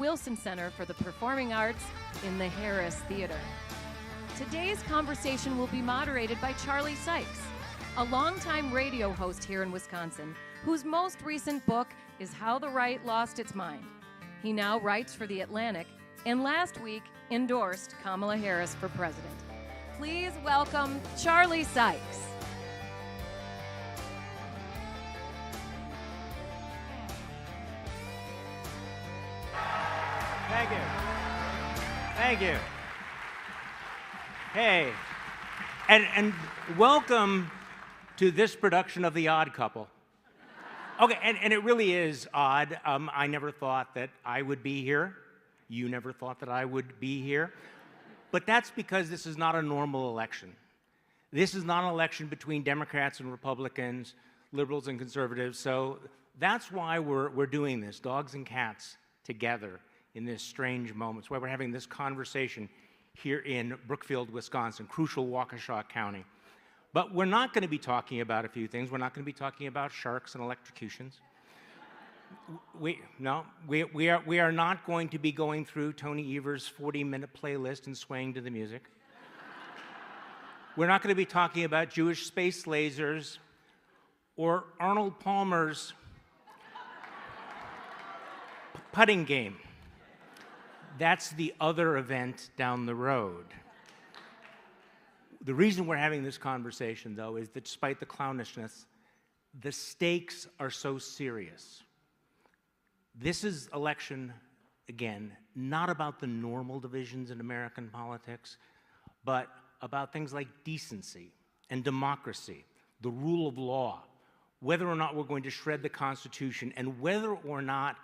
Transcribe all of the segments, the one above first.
Wilson Center for the Performing Arts in the Harris Theater. Today's conversation will be moderated by Charlie Sykes, a longtime radio host here in Wisconsin, whose most recent book is How the Right Lost Its Mind. He now writes for The Atlantic, and last week endorsed Kamala Harris for president. Please welcome Charlie Sykes. Thank you. Thank you. Hey, and welcome to this production of The Odd Couple. Okay, and it really is odd. I never thought that I would be here. You never thought that I would be here. But that's because this is not a normal election. This is not an election between Democrats and Republicans, liberals and conservatives. So that's why we're doing this, dogs and cats together in this strange moment. It's why we're having this conversation here in Brookfield, Wisconsin, crucial Waukesha County. But we're not going to be talking about a few things. We're not going to be talking about sharks and electrocutions. We are not going to be going through Tony Evers' 40-minute playlist and swaying to the music. We're not going to be talking about Jewish space lasers or Arnold Palmer's putting game. That's the other event down the road. The reason we're having this conversation, though, is that despite the clownishness, the stakes are so serious. This is election, again, not about the normal divisions in American politics, but about things like decency and democracy, the rule of law, whether or not we're going to shred the Constitution, and whether or not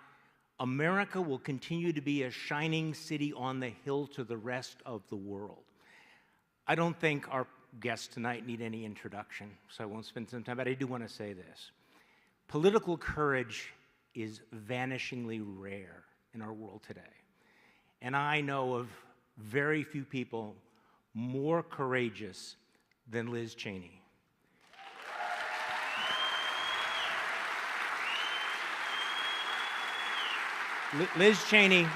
America will continue to be a shining city on the hill to the rest of the world. I don't think our guests tonight need any introduction, so I won't spend some time, but I do want to say this. Political courage is vanishingly rare in our world today. And I know of very few people more courageous than Liz Cheney. Liz Cheney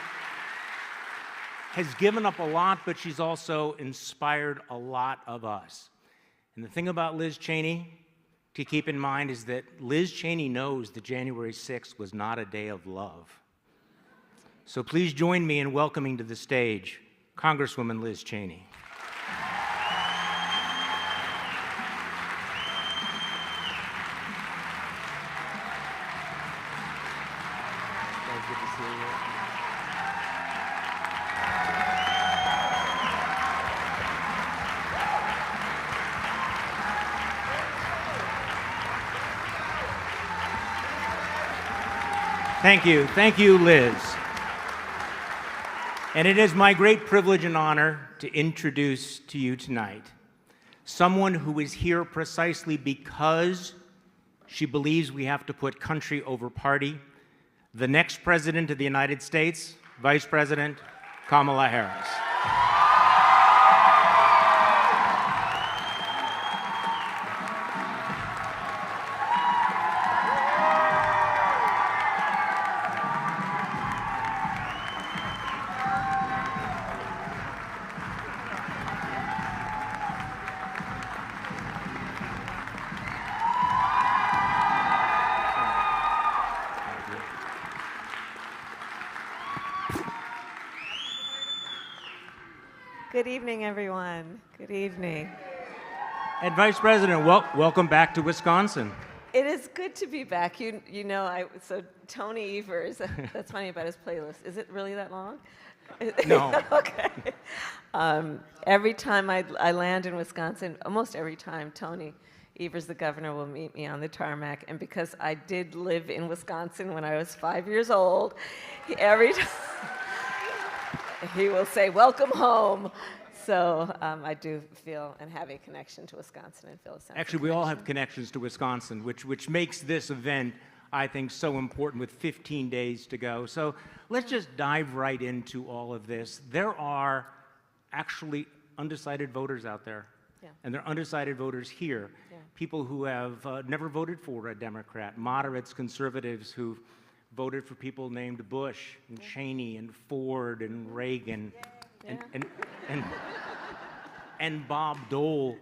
has given up a lot, but she's also inspired a lot of us. And the thing about Liz Cheney to keep in mind is that Liz Cheney knows that January 6th was not a day of love. So please join me in welcoming to the stage Congresswoman Liz Cheney. Thank you, Liz. And it is my great privilege and honor to introduce to you tonight someone who is here precisely because she believes we have to put country over party, the next President of the United States, Vice President Kamala Harris. Good evening, everyone. Good evening. And Vice President, welcome back to Wisconsin. It is good to be back. You know, so Tony Evers, that's funny about his playlist. Is it really that long? No. Okay. Every time I land in Wisconsin, almost every time, Tony Evers, the governor, will meet me on the tarmac. And because I did live in Wisconsin when I was 5 years old, every time he will say, "Welcome home." So I do feel and have a connection to Wisconsin and feel a sense Actually, we all have connections to Wisconsin, which makes this event, I think, so important with 15 days to go. So let's just dive right into all of this. There are actually undecided voters out there. Yeah. And there are undecided voters here, people who have never voted for a Democrat, moderates, conservatives who've voted for people named Bush and Cheney and Ford and Reagan and Bob Dole.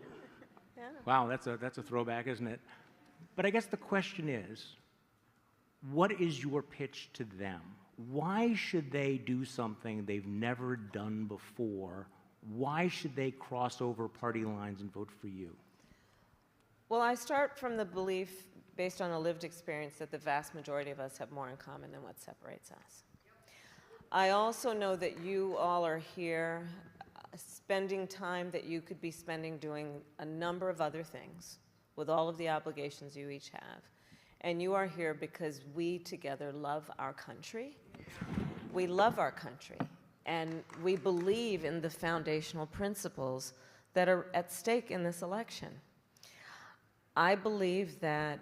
Yeah. Wow, that's a throwback, isn't it? But I guess the question is, what is your pitch to them? Why should they do something they've never done before? Why should they cross over party lines and vote for you? Well, I start from the belief, based on a lived experience, that the vast majority of us have more in common than what separates us. I also know that you all are here spending time that you could be spending doing a number of other things with all of the obligations you each have. And you are here because we together love our country. We love our country. And we believe in the foundational principles that are at stake in this election. I believe that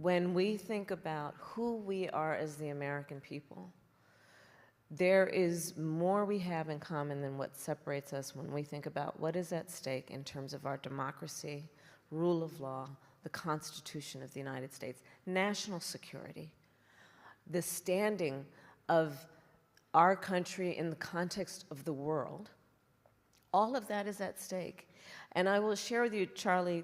when we think about who we are as the American people, there is more we have in common than what separates us when we think about what is at stake in terms of our democracy, rule of law, the Constitution of the United States, national security, the standing of our country in the context of the world. All of that is at stake. And I will share with you, Charlie,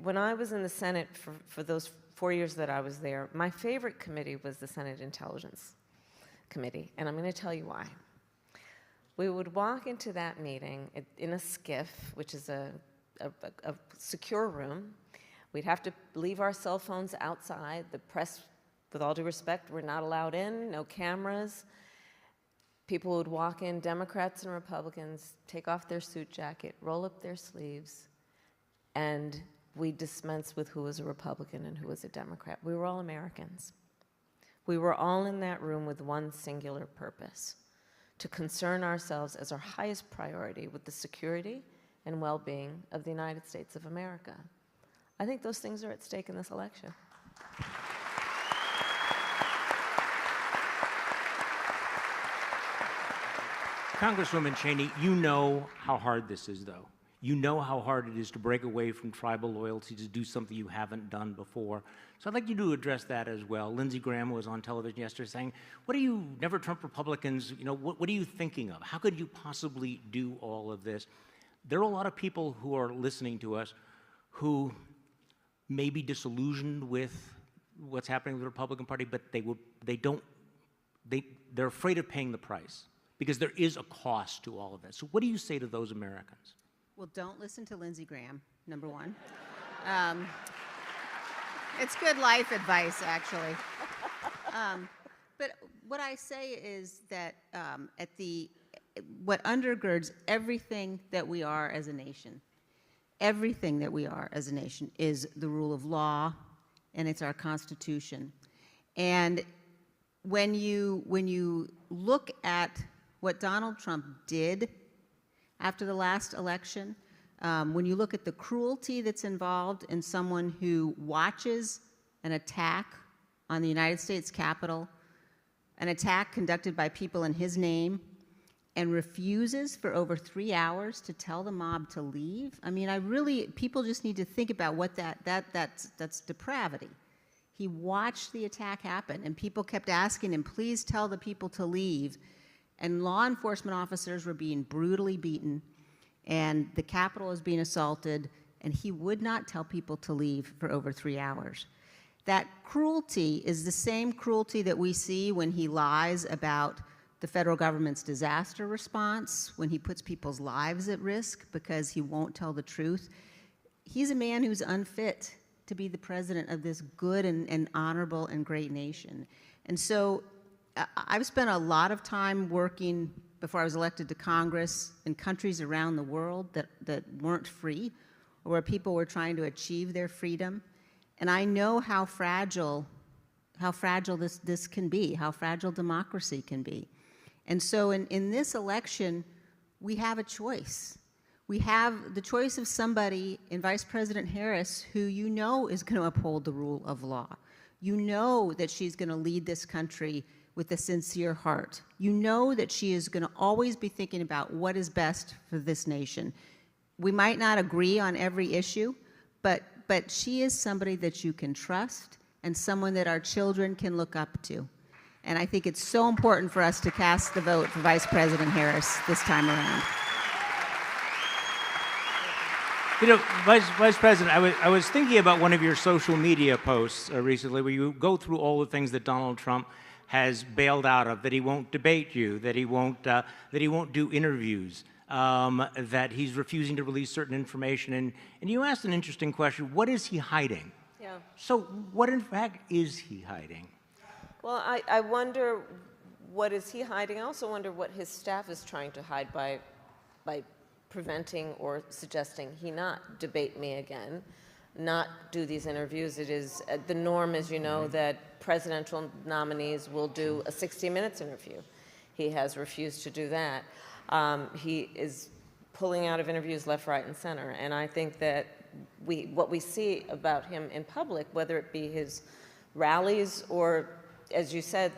when I was in the Senate for those 4 years that I was there, my favorite committee was the Senate Intelligence Committee, and I'm going to tell you why. We would walk into that meeting in a skiff, which is a secure room. We'd have to leave our cell phones outside. The press, with all due respect, were not allowed in, no cameras. People would walk in, Democrats and Republicans, take off their suit jacket, roll up their sleeves, and we dispense with who was a Republican and who was a Democrat. We were all Americans. We were all in that room with one singular purpose: to concern ourselves as our highest priority with the security and well-being of the United States of America. I think those things are at stake in this election. Congresswoman Cheney, you know how hard this is, though. You know how hard it is to break away from tribal loyalty, to do something you haven't done before. So I'd like you to address that as well. Lindsey Graham was on television yesterday saying, what are you, never Trump Republicans, what are you thinking of? How could you possibly do all of this? There are a lot of people who are listening to us who may be disillusioned with what's happening with the Republican Party, but they're afraid of paying the price because there is a cost to all of this. So what do you say to those Americans? Well, don't listen to Lindsey Graham, number one. It's good life advice, actually. But what I say is that what undergirds everything that we are as a nation, is the rule of law, and it's our Constitution. And when you look at what Donald Trump did after the last election, when you look at the cruelty that's involved in someone who watches an attack on the United States Capitol, an attack conducted by people in his name, and refuses for over 3 hours to tell the mob to leave. I mean, people just need to think about what that's depravity. He watched the attack happen, and people kept asking him, please tell the people to leave. And law enforcement officers were being brutally beaten, and the Capitol was being assaulted, and he would not tell people to leave for over 3 hours. That cruelty is the same cruelty that we see when he lies about the federal government's disaster response, when he puts people's lives at risk because he won't tell the truth. He's a man who's unfit to be the president of this good and honorable and great nation. And so I've spent a lot of time working, before I was elected to Congress, in countries around the world that weren't free, or where people were trying to achieve their freedom. And I know how fragile this can be, how fragile democracy can be. And so in this election, we have a choice. We have the choice of somebody in Vice President Harris who you know is going to uphold the rule of law. You know that she's going to lead this country with a sincere heart. You know that she is going to always be thinking about what is best for this nation. We might not agree on every issue, but she is somebody that you can trust and someone that our children can look up to. And I think it's so important for us to cast the vote for Vice President Harris this time around. You know, Vice President, I was thinking about one of your social media posts recently where you go through all the things that Donald Trump has bailed out of, that he won't debate you, that he won't do interviews, that he's refusing to release certain information. And you asked an interesting question, what is he hiding? Yeah. So what in fact is he hiding? Well, I wonder what is he hiding. I also wonder what his staff is trying to hide by preventing or suggesting he not debate me again, not do these interviews. It is the norm, as you know, that presidential nominees will do a 60 Minutes interview. He has refused to do that. He is pulling out of interviews left, right, and center. And I think that what we see about him in public, whether it be his rallies or, as you said,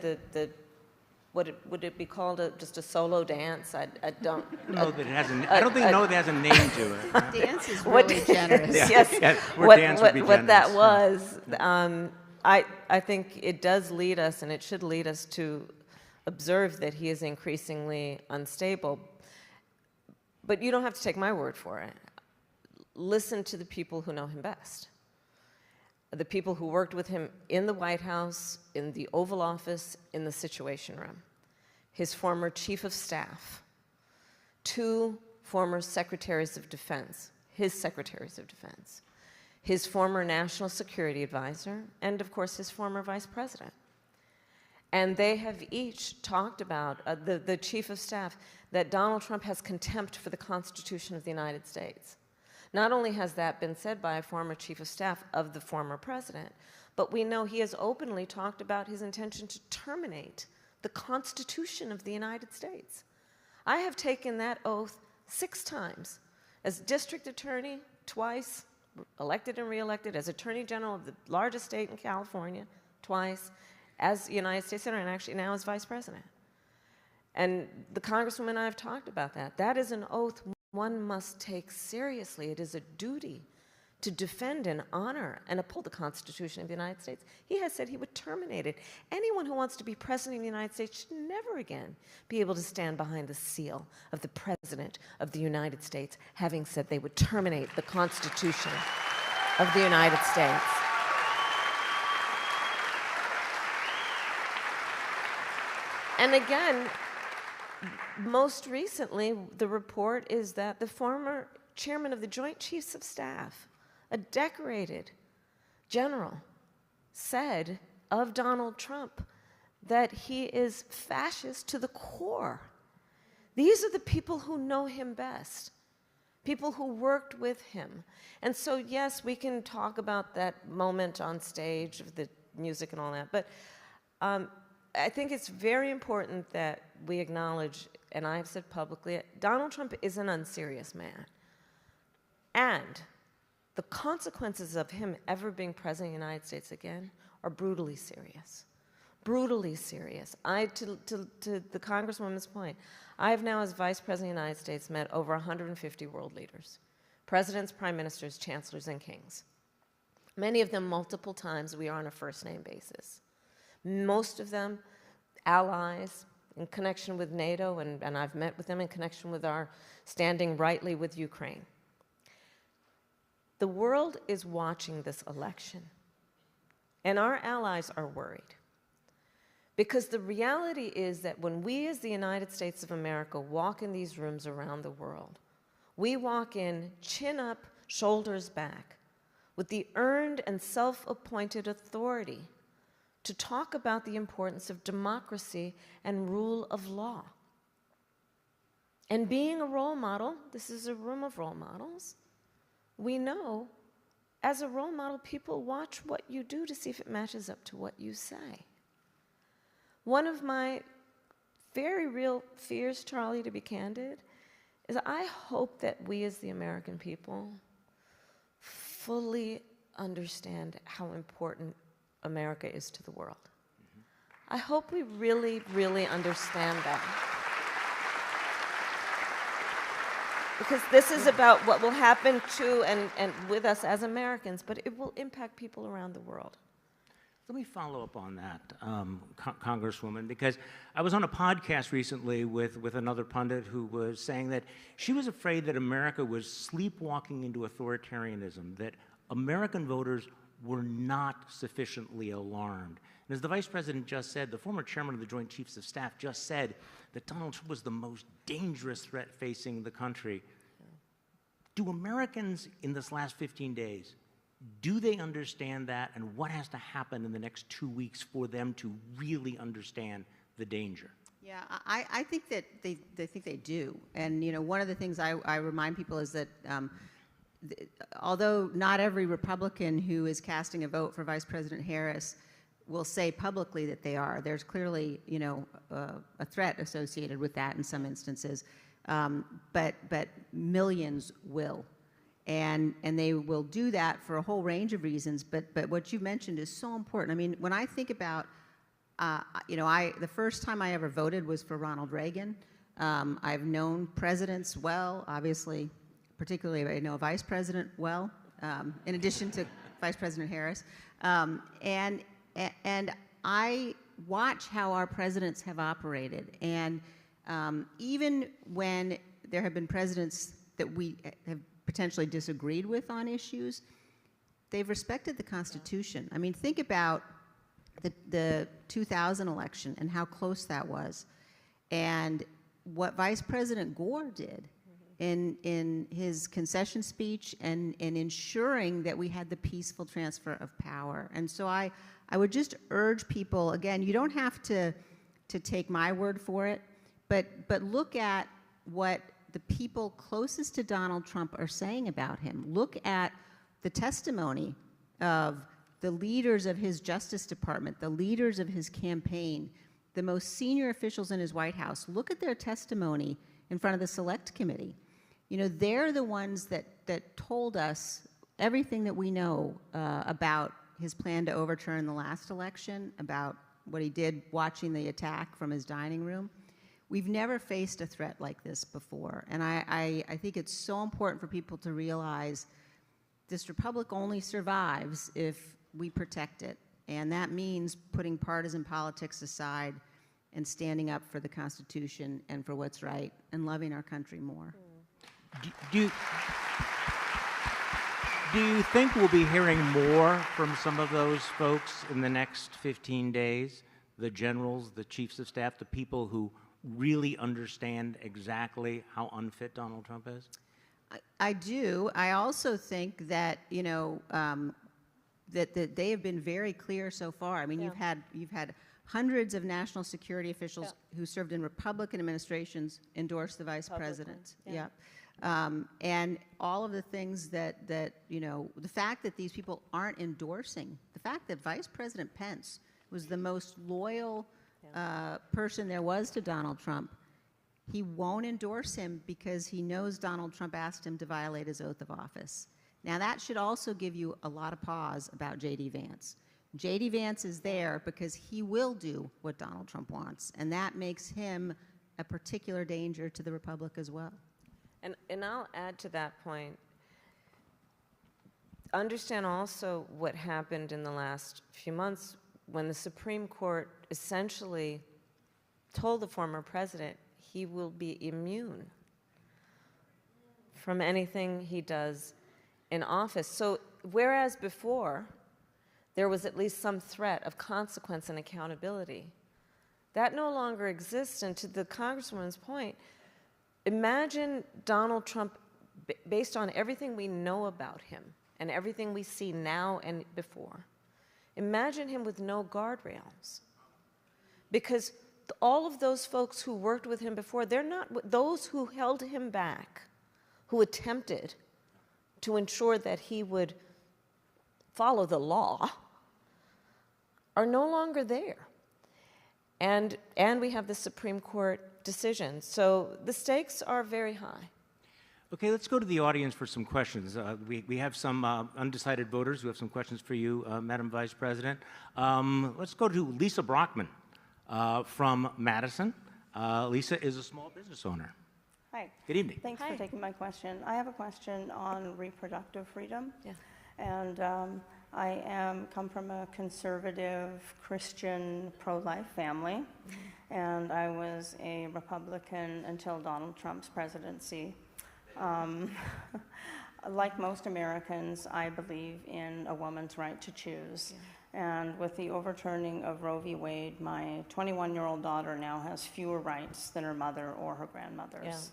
would it be called just a solo dance? I don't know that it has I don't think know that has a name to it. Dance is really generous. Yes, what that was. I think it does lead us, and it should lead us to observe that he is increasingly unstable. But you don't have to take my word for it. Listen to the people who know him best. The people who worked with him in the White House, in the Oval Office, in the Situation Room. His former chief of staff, 2 former secretaries of defense, his secretaries of defense, his former national security advisor, and of course his former vice president. And they have each talked about, the chief of staff, that Donald Trump has contempt for the Constitution of the United States. Not only has that been said by a former chief of staff of the former president, but we know he has openly talked about his intention to terminate the Constitution of the United States. I have taken that oath 6 times as district attorney, twice, elected and reelected, as attorney general of the largest state in California, twice, as United States Senator, and actually now as vice president. And the Congresswoman and I have talked about that. That is an oath one must take seriously. It is a duty to defend and honor and uphold the Constitution of the United States. He has said he would terminate it. Anyone who wants to be president of the United States should never again be able to stand behind the seal of the President of the United States, having said they would terminate the Constitution of the United States. And again, most recently, the report is that the former chairman of the Joint Chiefs of Staff, a decorated general, said of Donald Trump that he is fascist to the core. These are the people who know him best, people who worked with him. And so, yes, we can talk about that moment on stage of the music and all that, but I think it's very important that we acknowledge, and I've said publicly, Donald Trump is an unserious man. And the consequences of him ever being president of the United States again are brutally serious. Brutally serious. To the Congresswoman's point, I have now, as Vice President of the United States, met over 150 world leaders, presidents, prime ministers, chancellors, and kings. Many of them multiple times. We are on a first-name basis. Most of them allies in connection with NATO, and I've met with them in connection with our standing rightly with Ukraine. The world is watching this election, and our allies are worried. Because the reality is that when we as the United States of America walk in these rooms around the world, we walk in chin up, shoulders back, with the earned and self-appointed authority to talk about the importance of democracy and rule of law. And being a role model, this is a room of role models, we know as a role model, people watch what you do to see if it matches up to what you say. One of my very real fears, Charlie, to be candid, is I hope that we as the American people fully understand how important America is to the world. I hope we really, really understand that. Because this is about what will happen to and with us as Americans, but it will impact people around the world. Let me follow up on that, Congresswoman, because I was on a podcast recently with another pundit who was saying that she was afraid that America was sleepwalking into authoritarianism, that American voters were not sufficiently alarmed. And as the Vice President just said, the former chairman of the Joint Chiefs of Staff just said that Donald Trump was the most dangerous threat facing the country. Do Americans in this last 15 days, do they understand that, and what has to happen in the next 2 weeks for them to really understand the danger? Yeah, I think that they think they do. And, you know, one of the things I remind people is that although not every Republican who is casting a vote for Vice President Harris will say publicly that they are, there's clearly, you know, a threat associated with that in some instances. But millions will. And they will do that for a whole range of reasons, but what you mentioned is so important. I mean, when I think about, you know, the first time I ever voted was for Ronald Reagan. I've known presidents well, obviously, particularly I know a vice president well, in addition to Vice President Harris. And I watch how our presidents have operated. And even when there have been presidents that we have potentially disagreed with on issues, they've respected the Constitution. I mean, think about the 2000 election and how close that was, and what Vice President Gore did in his concession speech and in ensuring that we had the peaceful transfer of power. And so I would just urge people, again, you don't have to take my word for it, but look at what the people closest to Donald Trump are saying about him. Look at the testimony of the leaders of his Justice Department, the leaders of his campaign, the most senior officials in his White House. Look at their testimony in front of the Select Committee. You know, they're the ones that told us everything that we know about his plan to overturn the last election, about what he did watching the attack from his dining room. We've never faced a threat like this before, and I think it's so important for people to realize this republic only survives if we protect it, and that means putting partisan politics aside and standing up for the Constitution and for what's right and loving our country more. Do you think we'll be hearing more from some of those folks in the next 15 days? The generals, the chiefs of staff, the people who really understand exactly how unfit Donald Trump is? I do. I also think that, you know, that they have been very clear so far. I mean, you've had hundreds of national security officials who served in Republican administrations endorse the vice president. Yeah. And all of the things that, you know, the fact that these people aren't endorsing, the fact that Vice President Pence was the most loyal person there was to Donald Trump, he won't endorse him because he knows Donald Trump asked him to violate his oath of office. Now, that should also give you a lot of pause about J.D. Vance. J.D. Vance is there because he will do what Donald Trump wants, and that makes him a particular danger to the Republic as well. And I'll add to that point. Understand also what happened in the last few months when the Supreme Court essentially told the former president he will be immune from anything he does in office. So whereas before there was at least some threat of consequence and accountability, that no longer exists. And to the Congresswoman's point, imagine Donald Trump, based on everything we know about him and everything we see now and before, imagine him with no guardrails. Because all of those folks who worked with him before, they're not those who held him back, who attempted to ensure that he would follow the law, are no longer there. And we have the Supreme Court decision. So the stakes are very high. Okay, let's go to the audience for some questions. We have some undecided voters who have some questions for you, Madam Vice President. Let's go to Lisa Brockman from Madison. Lisa is a small business owner. Hi. Good evening. Thanks for taking my question. I have a question on reproductive freedom. Yeah. And I come from a conservative Christian pro-life family, and I was a Republican until Donald Trump's presidency. Like most Americans, I believe in a woman's right to choose. And with the overturning of Roe v. Wade, my 21-year-old daughter now has fewer rights than her mother or her grandmothers.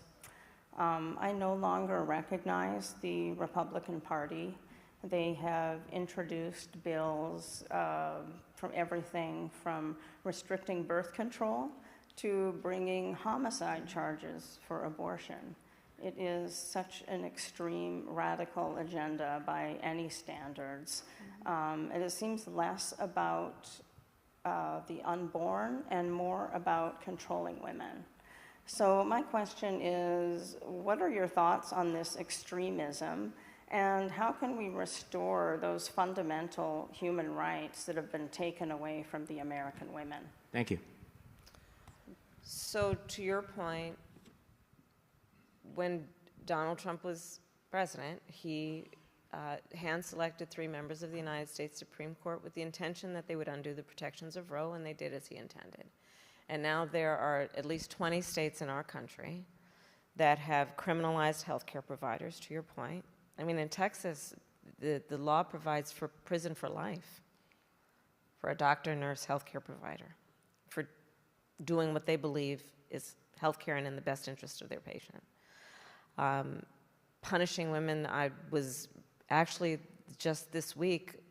I no longer recognize the Republican Party. They have introduced bills from everything from restricting birth control to bringing homicide charges for abortion. It is such an extreme, radical agenda by any standards. And it seems less about the unborn and more about controlling women. So my question is, what are your thoughts on this extremism, and how can we restore those fundamental human rights that have been taken away from the American women? Thank you. So to your point, when Donald Trump was president, he hand-selected 3 members of the United States Supreme Court with the intention that they would undo the protections of Roe, and they did as he intended. And now there are at least 20 states in our country that have criminalized healthcare providers, to your point. I mean, in Texas, the law provides for prison for life for a doctor, nurse, healthcare provider for doing what they believe is healthcare and in the best interest of their patient. Punishing women. I was actually just this week,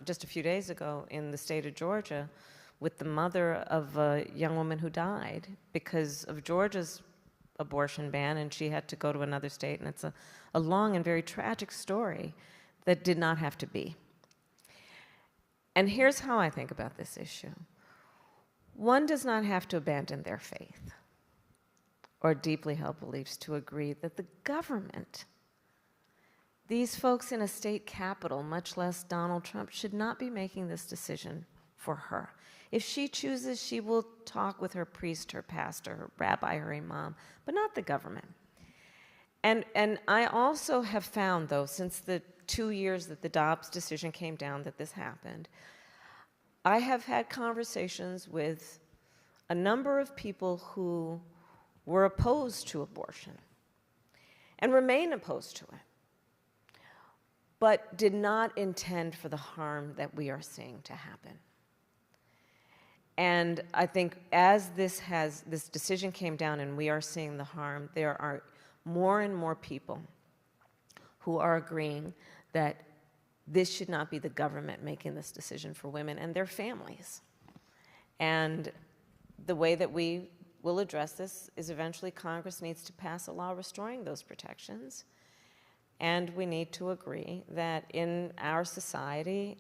just a few days ago, in the state of Georgia with the mother of a young woman who died because of Georgia's abortion ban, and she had to go to another state, and it's a long and very tragic story that did not have to be. And here's how I think about this issue. One does not have to abandon their faith or deeply held beliefs to agree that the government, these folks in a state capital, much less Donald Trump, should not be making this decision for her. If she chooses, she will talk with her priest, her pastor, her rabbi, her imam, but not the government. And I also have found, though, since the 2 years that the Dobbs decision came down that this happened, I have had conversations with a number of people who were opposed to abortion and remain opposed to it, but did not intend for the harm that we are seeing to happen. And I think as this decision came down and we are seeing the harm, there are more and more people who are agreeing that this should not be the government making this decision for women and their families. And the way that we will address this is eventually Congress needs to pass a law restoring those protections. And we need to agree that in our society,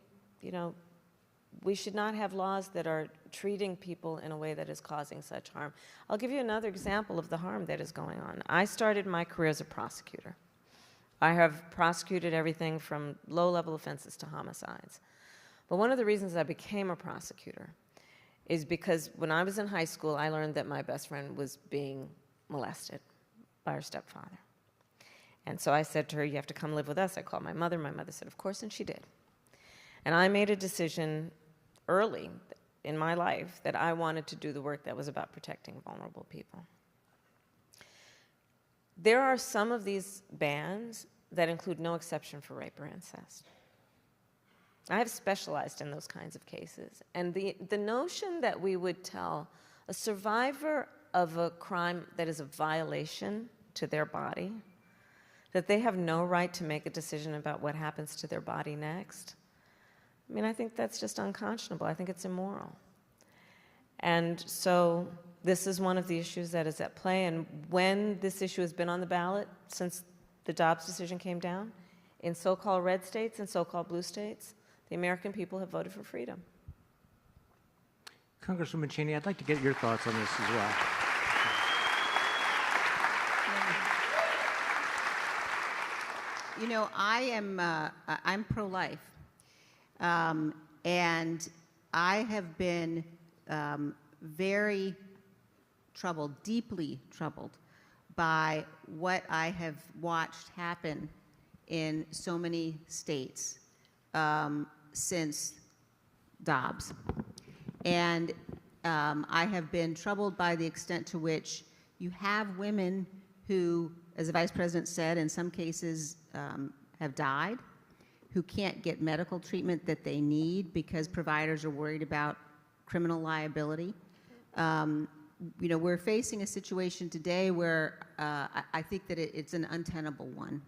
we should not have laws that are treating people in a way that is causing such harm. I'll give you another example of the harm that is going on. I started my career as a prosecutor. I have prosecuted everything from low-level offenses to homicides. But one of the reasons I became a prosecutor is because when I was in high school, I learned that my best friend was being molested by her stepfather. And so I said to her, you have to come live with us. I called my mother. My mother said, of course, and she did. And I made a decision early in my life that I wanted to do the work that was about protecting vulnerable people. There are some of these bans that include no exception for rape or incest. I have specialized in those kinds of cases. And the notion that we would tell a survivor of a crime that is a violation to their body, that they have no right to make a decision about what happens to their body next, I think that's just unconscionable. I think it's immoral. And so this is one of the issues that is at play. And when this issue has been on the ballot since the Dobbs decision came down, in so-called red states and so-called blue states, the American people have voted for freedom. Congresswoman Cheney, I'd like to get your thoughts on this as well. I'm pro-life. And I have been very troubled, deeply troubled, by what I have watched happen in so many states since Dobbs. And I have been troubled by the extent to which you have women who, as the Vice President said, in some cases have died, who can't get medical treatment that they need because providers are worried about criminal liability. We're facing a situation today where I think that it's an untenable one.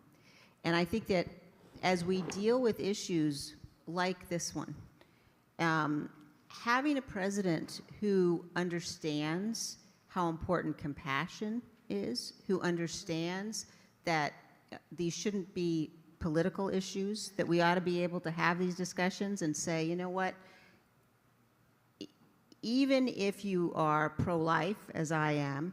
And I think that as we deal with issues like this one, having a president who understands how important compassion is, who understands that these shouldn't be political issues, that we ought to be able to have these discussions and say, you know what, even if you are pro-life, as I am,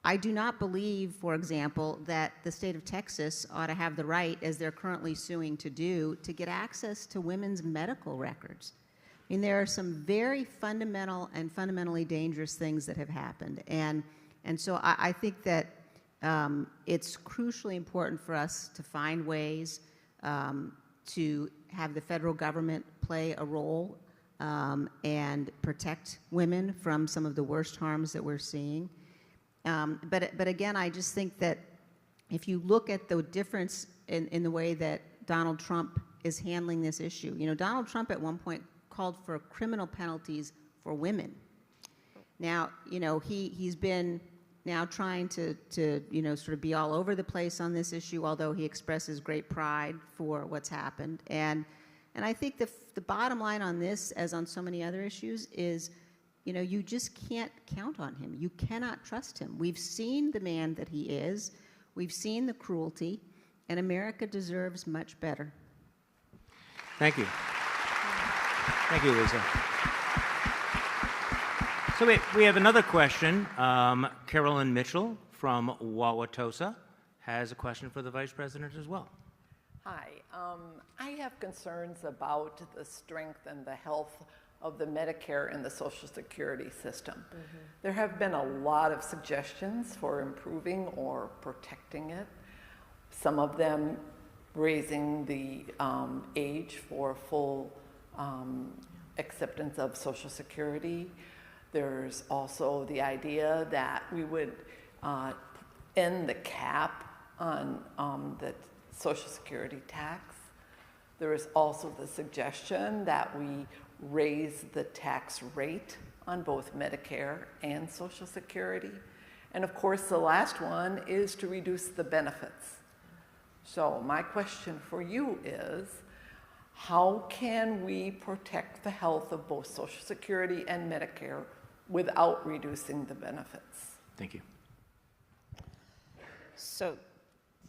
I do not believe, for example, that the state of Texas ought to have the right, as they're currently suing to do, to get access to women's medical records. I mean, there are some very fundamental and fundamentally dangerous things that have happened. And so I think that it's crucially important for us to find ways to have the federal government play a role and protect women from some of the worst harms that we're seeing. But again, I just think that if you look at the difference in the way that Donald Trump is handling this issue, Donald Trump at one point called for criminal penalties for women. Now, he's been now trying to sort of be all over the place on this issue, although he expresses great pride for what's happened. And I think the bottom line on this, as on so many other issues, is you just can't count on him. You cannot trust him. We've seen the man that he is. We've seen the cruelty, and America deserves much better. Thank you. Thank you, Lisa. So we have another question. Carolyn Mitchell from Wauwatosa has a question for the Vice President as well. Hi. I have concerns about the strength and the health of the Medicare and the Social Security system. Mm-hmm. There have been a lot of suggestions for improving or protecting it. Some of them raising the age for full acceptance of Social Security. There's also the idea that we would end the cap on the Social Security tax. There is also the suggestion that we raise the tax rate on both Medicare and Social Security. And of course, the last one is to reduce the benefits. So my question for you is, how can we protect the health of both Social Security and Medicare without reducing the benefits? Thank you. So,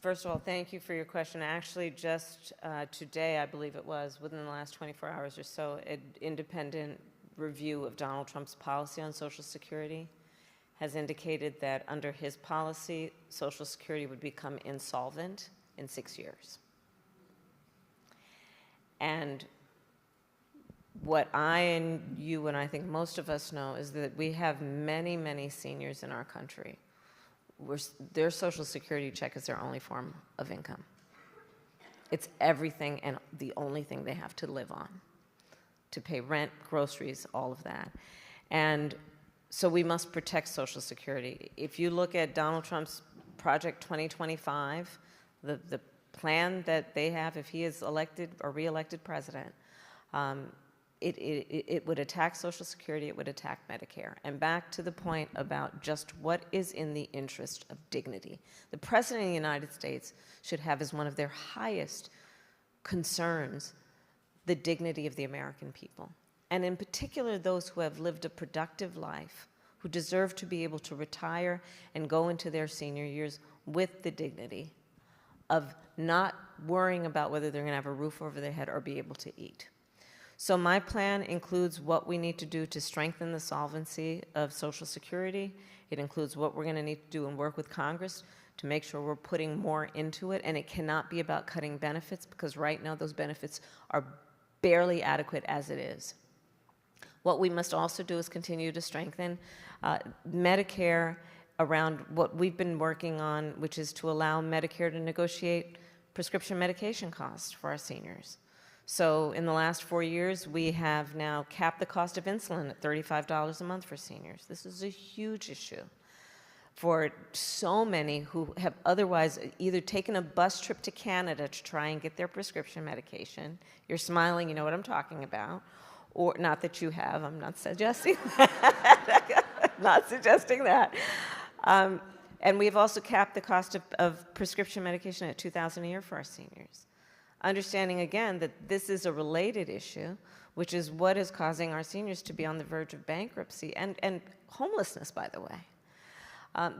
first of all, thank you for your question. Actually, just today, I believe it was, within the last 24 hours or so, an independent review of Donald Trump's policy on Social Security has indicated that under his policy, Social Security would become insolvent in 6 years. And what I and you and I think most of us know is that we have many, many seniors in our country where their Social Security check is their only form of income. It's everything and the only thing they have to live on, to pay rent, groceries, all of that. And so we must protect Social Security. If you look at Donald Trump's Project 2025, the plan that they have if he is elected or re-elected president, it would attack Social Security, it would attack Medicare. And back to the point about just what is in the interest of dignity. The President of the United States should have as one of their highest concerns the dignity of the American people. And in particular, those who have lived a productive life, who deserve to be able to retire and go into their senior years with the dignity of not worrying about whether they're going to have a roof over their head or be able to eat. So my plan includes what we need to do to strengthen the solvency of Social Security. It includes what we're going to need to do and work with Congress to make sure we're putting more into it. And it cannot be about cutting benefits, because right now those benefits are barely adequate as it is. What we must also do is continue to strengthen Medicare around what we've been working on, which is to allow Medicare to negotiate prescription medication costs for our seniors. So in the last 4 years, we have now capped the cost of insulin at $35 a month for seniors. This is a huge issue for so many who have otherwise either taken a bus trip to Canada to try and get their prescription medication. You're smiling, you know what I'm talking about. Or not that you have, I'm not suggesting that. Not suggesting that. And we've also capped the cost of prescription medication at $2,000 a year for our seniors. Understanding again that this is a related issue, which is what is causing our seniors to be on the verge of bankruptcy and homelessness, by the way.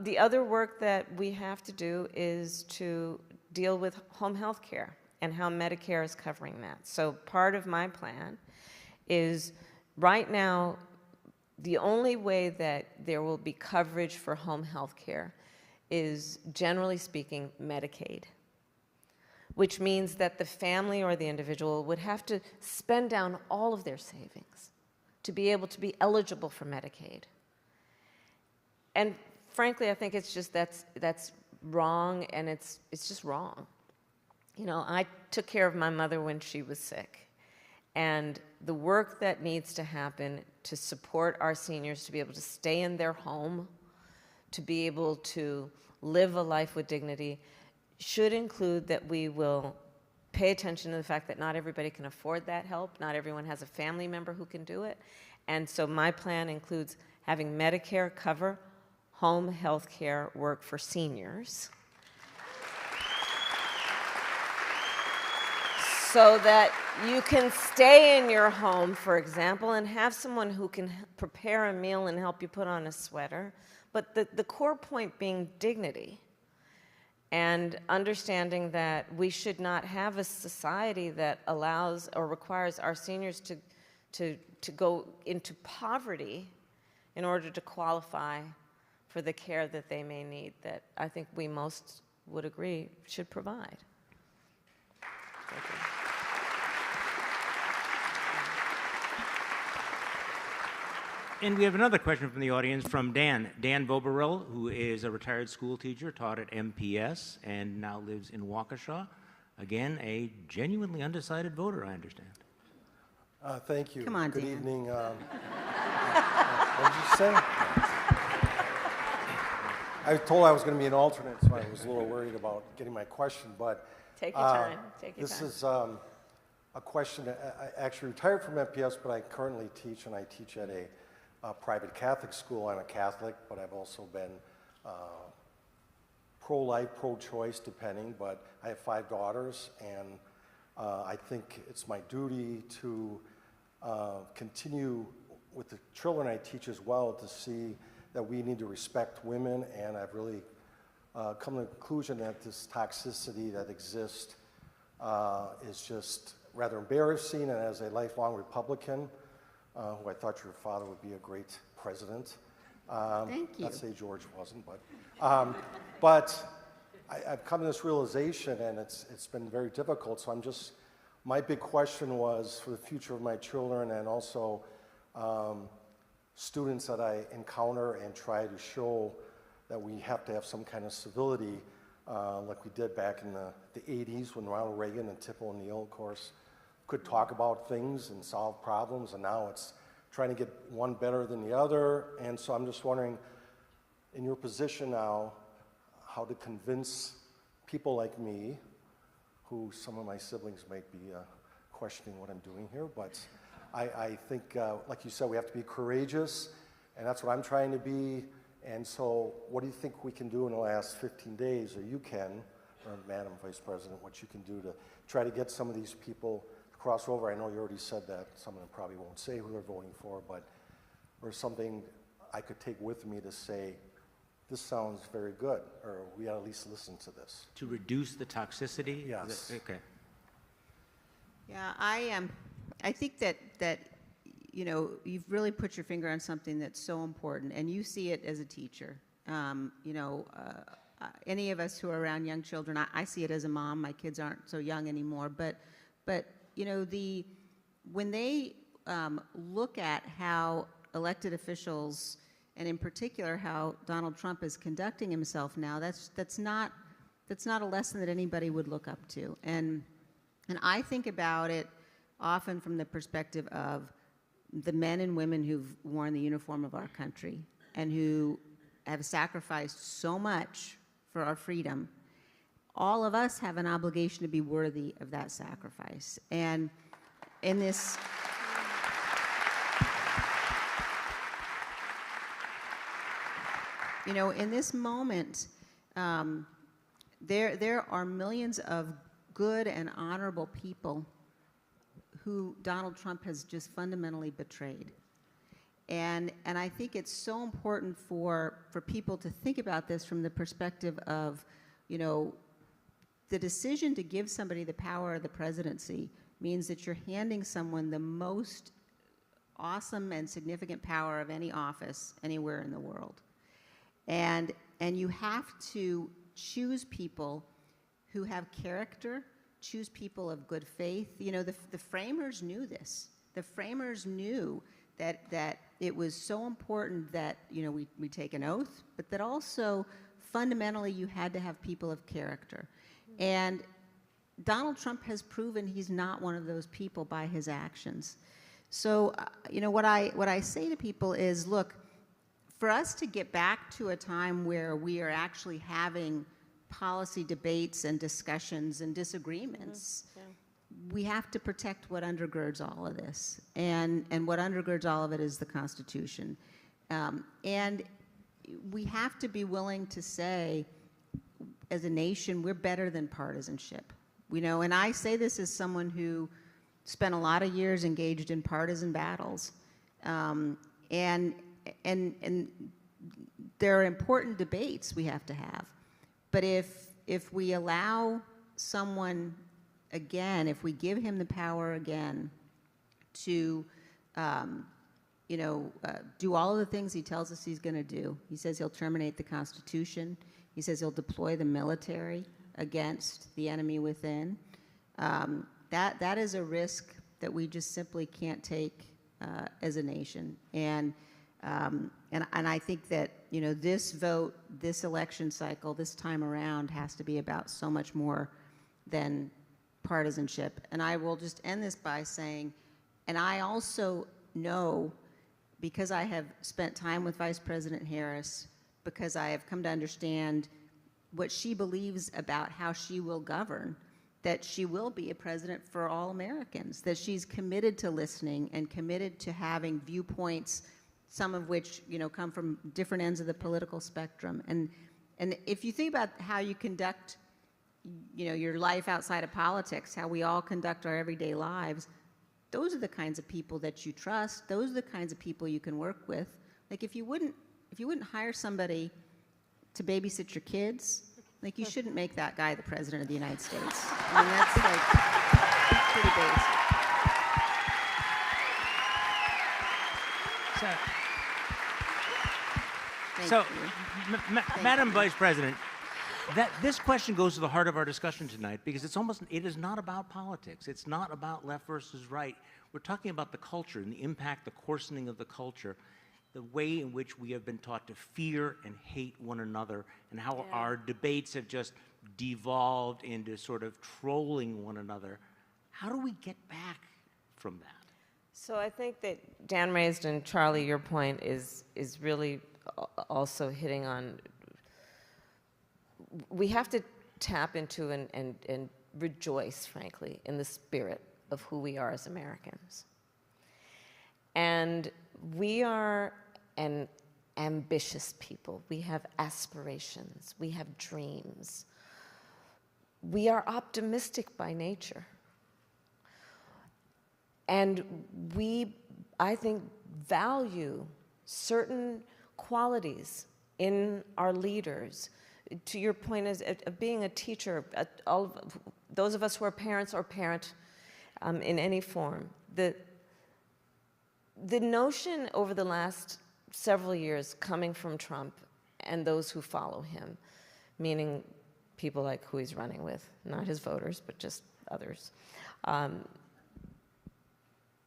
The other work that we have to do is to deal with home health care and how Medicare is covering that. So part of my plan is right now, the only way that there will be coverage for home health care is, generally speaking, Medicaid, which means that the family or the individual would have to spend down all of their savings to be able to be eligible for Medicaid. And frankly, I think it's just that's wrong, and it's just wrong. You know, I took care of my mother when she was sick, and the work that needs to happen to support our seniors to be able to stay in their home, to be able to live a life with dignity, should include that we will pay attention to the fact that not everybody can afford that help. Not everyone has a family member who can do it. And so my plan includes having Medicare cover home health care work for seniors so that you can stay in your home, for example, and have someone who can prepare a meal and help you put on a sweater. But the core point being dignity. And understanding that we should not have a society that allows or requires our seniors to go into poverty in order to qualify for the care that they may need, that I think we most would agree should provide. Thank you. And we have another question from the audience from Dan. Dan Boberil, who is a retired school teacher, taught at MPS, and now lives in Waukesha. Again, a genuinely undecided voter, I understand. Thank you. Come on, Good Dan. evening. What did you say? I was told I was going to be an alternate, so I was a little worried about getting my question. But Take your time. Take your this time. is a question. I actually retired from MPS, but I currently teach, and I teach at a private Catholic school. I'm a Catholic, but I've also been pro-life, pro-choice, depending. But I have 5 daughters, and I think it's my duty to continue with the children I teach as well to see that we need to respect women. And I've really come to the conclusion that this toxicity that exists is just rather embarrassing. And as a lifelong Republican, who I thought your father would be a great president. Thank you. Not to say George wasn't, but I've come to this realization, and it's been very difficult. So my big question was for the future of my children, and also students that I encounter, and try to show that we have to have some kind of civility, like we did back in the 80s when Ronald Reagan and Tip O'Neill, of course, could talk about things and solve problems, and now it's trying to get one better than the other. And so I'm just wondering, in your position now, how to convince people like me, who some of my siblings might be questioning what I'm doing here, but I think, like you said, we have to be courageous, and that's what I'm trying to be. And so what do you think we can do in the last 15 days, or you can, or Madam Vice President, what you can do to try to get some of these people cross over? I know you already said that. Some of them probably won't say who they're voting for, but or something I could take with me to say, this sounds very good, or we ought to at least listen to this. To reduce the toxicity? Yes. Okay. Yeah, I think that you know, you've really put your finger on something that's so important, and you see it as a teacher. You know, any of us who are around young children, I see it as a mom. My kids aren't so young anymore, but you know, when they look at how elected officials, and in particular how Donald Trump is conducting himself now, that's not a lesson that anybody would look up to. And I think about it often from the perspective of the men and women who've worn the uniform of our country and who have sacrificed so much for our freedom. All of us have an obligation to be worthy of that sacrifice. And in this, in this moment, there are millions of good and honorable people who Donald Trump has just fundamentally betrayed. And I think it's so important for people to think about this from the perspective of, the decision to give somebody the power of the presidency means that you're handing someone the most awesome and significant power of any office anywhere in the world. And you have to choose people who have character, choose people of good faith. The framers knew this. The framers knew that it was so important that, we take an oath, but that also fundamentally you had to have people of character. And Donald Trump has proven he's not one of those people by his actions. So, what I say to people is, look, for us to get back to a time where we are actually having policy debates and discussions and disagreements, we have to protect what undergirds all of this. And what undergirds all of it is the Constitution. And we have to be willing to say, as a nation, we're better than partisanship. And I say this as someone who spent a lot of years engaged in partisan battles. And there are important debates we have to have. But if we allow someone, again, if we give him the power again to, do all of the things he tells us he's going to do. He says he'll terminate the Constitution. He says he'll deploy the military against the enemy within. That is a risk that we just simply can't take as a nation. And I think that this vote, this election cycle, this time around has to be about so much more than partisanship. And I will just end this by saying, and I also know, because I have spent time with Vice President Harris, because I have come to understand what she believes about how she will govern, that she will be a president for all Americans, that she's committed to listening and committed to having viewpoints, some of which come from different ends of the political spectrum. And if you think about how you conduct your life outside of politics, how we all conduct our everyday lives, those are the kinds of people that you trust. Those are the kinds of people you can work with. Like if you wouldn't hire somebody to babysit your kids, like you shouldn't make that guy the president of the United States. I mean, that's So, pretty basic. Madam Vice President, this question goes to the heart of our discussion tonight, because it is not about politics. It's not about left versus right. We're talking about the culture and the impact, the coarsening of the culture, the way in which we have been taught to fear and hate one another, and how our debates have just devolved into sort of trolling one another. How do we get back from that? So I think that Dan raised, and Charlie, your point is really also hitting on. We have to tap into and rejoice, frankly, in the spirit of who we are as Americans. And we are an ambitious people. We have aspirations. We have dreams. We are optimistic by nature. And we, I think, value certain qualities in our leaders. To your point of being a teacher, those of us who are parents or parent in any form, the notion over the last several years coming from Trump and those who follow him, meaning people like who he's running with, not his voters, but just others,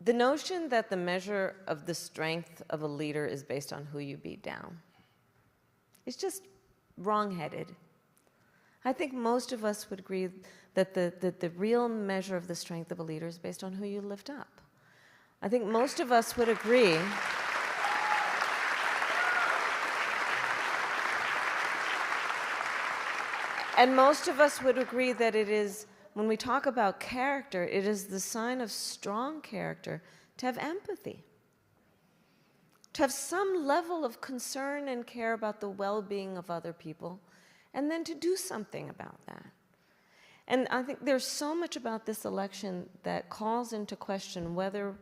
the notion that the measure of the strength of a leader is based on who you beat down is just wrong-headed. I think most of us would agree that the real measure of the strength of a leader is based on who you lift up. I think most of us would agree. And most of us would agree that it is, when we talk about character, it is the sign of strong character to have empathy, to have some level of concern and care about the well-being of other people, and then to do something about that. And I think there's so much about this election that calls into question whether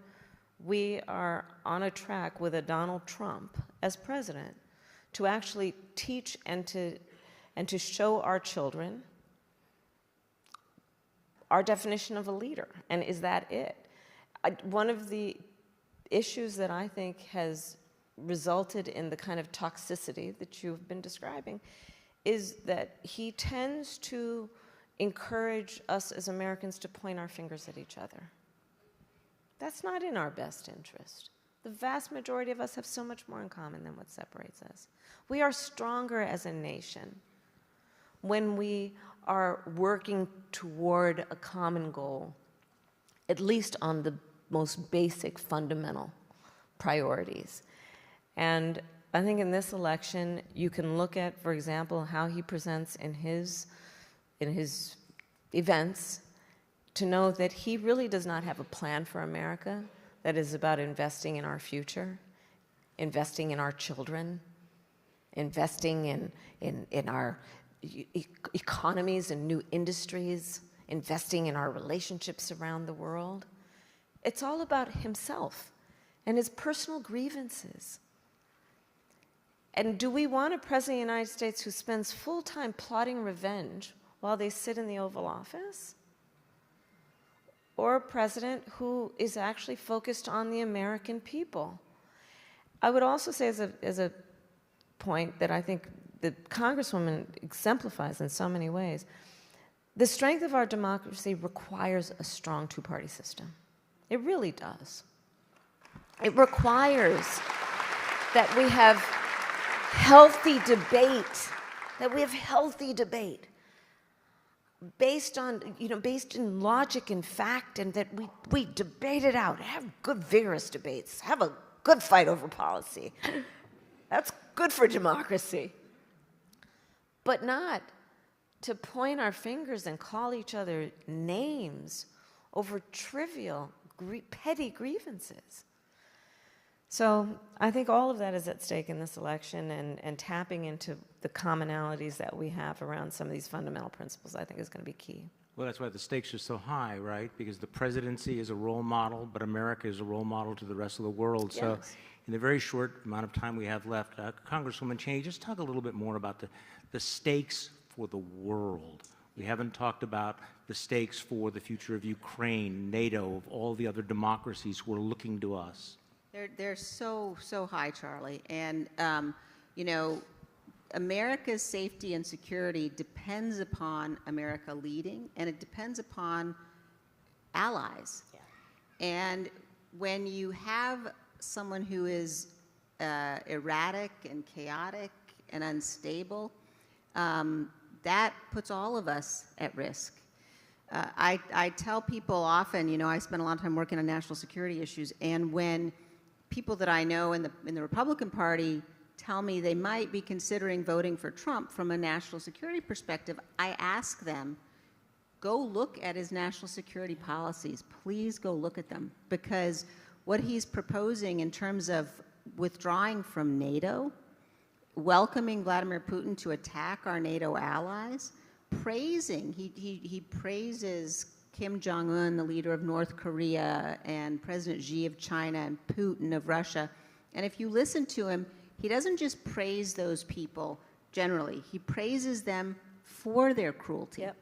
we are on a track with a Donald Trump as president to actually teach and to show our children our definition of a leader. And is that it? One of the issues that I think has resulted in the kind of toxicity that you've been describing is that he tends to encourage us as Americans to point our fingers at each other. That's not in our best interest. The vast majority of us have so much more in common than what separates us. We are stronger as a nation when we are working toward a common goal, at least on the most basic fundamental priorities. And I think in this election, you can look at, for example, how he presents in his events to know that he really does not have a plan for America that is about investing in our future, investing in our children, investing in our economies and new industries, investing in our relationships around the world. It's all about himself and his personal grievances. And do we want a president of the United States who spends full time plotting revenge while they sit in the Oval Office? Or a president who is actually focused on the American people? I would also say as a point that I think the Congresswoman exemplifies in so many ways, the strength of our democracy requires a strong two-party system. It really does. It requires that we have healthy debate, based in logic and fact, and that we debate it out, have good vigorous debates, have a good fight over policy. That's good for democracy. But not to point our fingers and call each other names over trivial, petty grievances. So I think all of that is at stake in this election, and tapping into the commonalities that we have around some of these fundamental principles, I think, is going to be key. Well, that's why the stakes are so high, right? Because the presidency is a role model, but America is a role model to the rest of the world. Yes. So in the very short amount of time we have left, Congresswoman Cheney, just talk a little bit more about the stakes for the world. We haven't talked about the stakes for the future of Ukraine, NATO, of all the other democracies who are looking to us. They're so high, Charlie. And, America's safety and security depends upon America leading, and it depends upon allies. Yeah. And when you have someone who is erratic and chaotic and unstable, that puts all of us at risk. I tell people often, I spend a lot of time working on national security issues, and when people that I know in the Republican Party tell me they might be considering voting for Trump from a national security perspective, I ask them, go look at his national security policies. Please go look at them, because what he's proposing in terms of withdrawing from NATO, welcoming Vladimir Putin to attack our NATO allies, he praises Kim Jong-un, the leader of North Korea, and President Xi of China, and Putin of Russia. And if you listen to him, he doesn't just praise those people generally. He praises them for their cruelty, yep,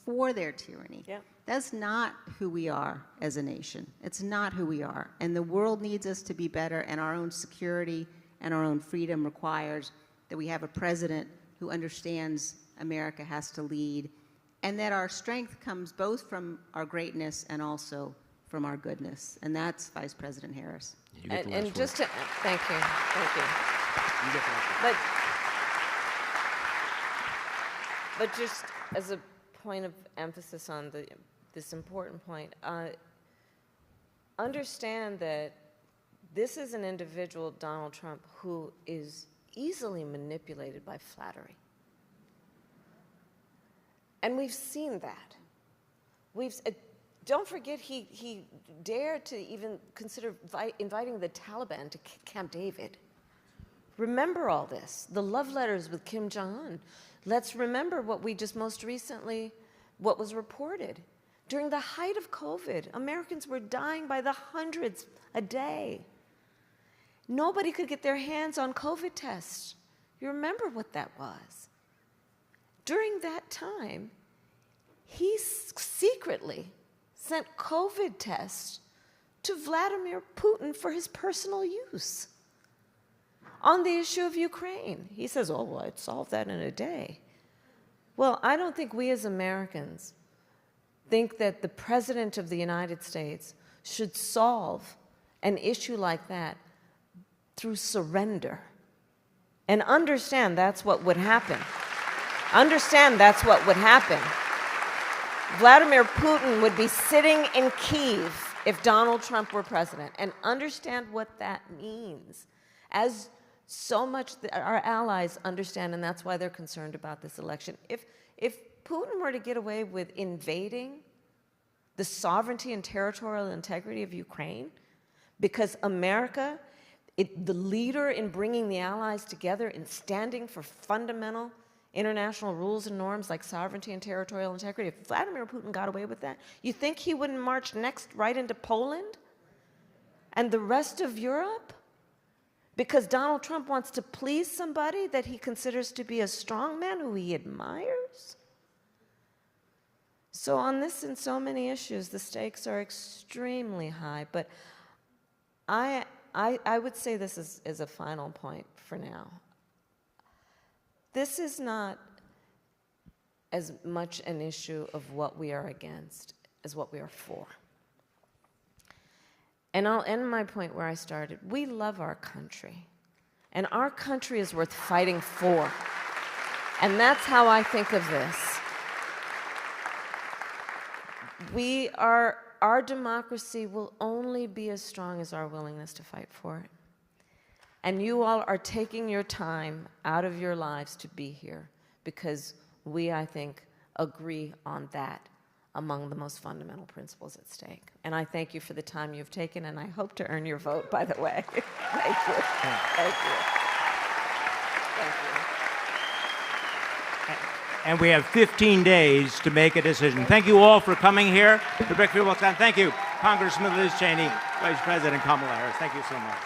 for their tyranny. Yep. That's not who we are as a nation. It's not who we are. And the world needs us to be better, and our own security and our own freedom requires that we have a president who understands America has to lead, and that our strength comes both from our greatness and also from our goodness. And that's Vice President Harris. And just to, thank you. You get the last word. But just as a point of emphasis on this important point, understand that this is an individual, Donald Trump, who is easily manipulated by flattery. And we've seen that. Don't forget, he dared to even consider inviting the Taliban to Camp David. Remember all this, the love letters with Kim Jong-un. Let's remember what we just most recently, what was reported. During the height of COVID, Americans were dying by the hundreds a day. Nobody could get their hands on COVID tests. You remember what that was. During that time, he secretly sent COVID tests to Vladimir Putin for his personal use. On the issue of Ukraine, he says, oh, well, I'd solve that in a day. Well, I don't think we as Americans think that the President of the United States should solve an issue like that through surrender. And understand that's what would happen. Understand that's what would happen. Vladimir Putin would be sitting in Kyiv if Donald Trump were president. And understand what that means. As so much our allies understand, and that's why they're concerned about this election. If Putin were to get away with invading the sovereignty and territorial integrity of Ukraine, because America, the leader in bringing the allies together and standing for fundamental international rules and norms like sovereignty and territorial integrity, if Vladimir Putin got away with that, you think he wouldn't march next right into Poland and the rest of Europe? Because Donald Trump wants to please somebody that he considers to be a strong man who he admires? So on this and so many issues, the stakes are extremely high. But I would say this is a final point for now. This is not as much an issue of what we are against as what we are for. And I'll end my point where I started. We love our country. And our country is worth fighting for. And that's how I think of this. Our democracy will only be as strong as our willingness to fight for it. And you all are taking your time out of your lives to be here because we, I think, agree on that among the most fundamental principles at stake. And I thank you for the time you've taken, and I hope to earn your vote, by the way. Thank you. Thank you. Thank you. And we have 15 days to make a decision. Thank you all for coming here to Brickfield, Wisconsin. Thank you, Congressman Liz Cheney, Vice President Kamala Harris. Thank you so much.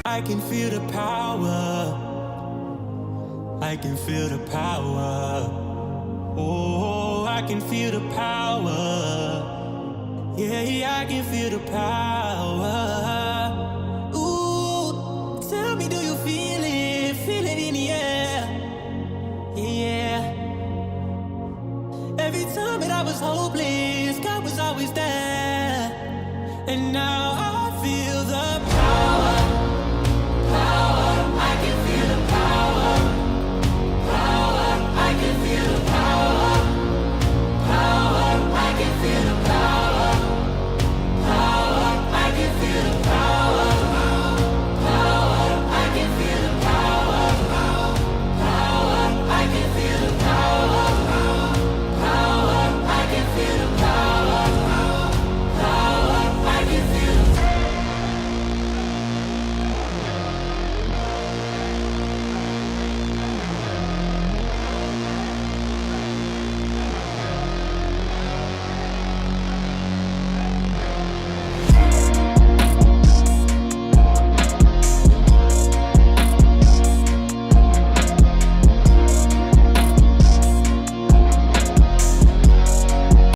I can feel the power. I can feel the power. Oh, I can feel the power. Yeah, I can feel the power. Ooh, tell me, do you feel it? Feel it in the air. Yeah. Every time that I was hopeless, God was always there. And now I feel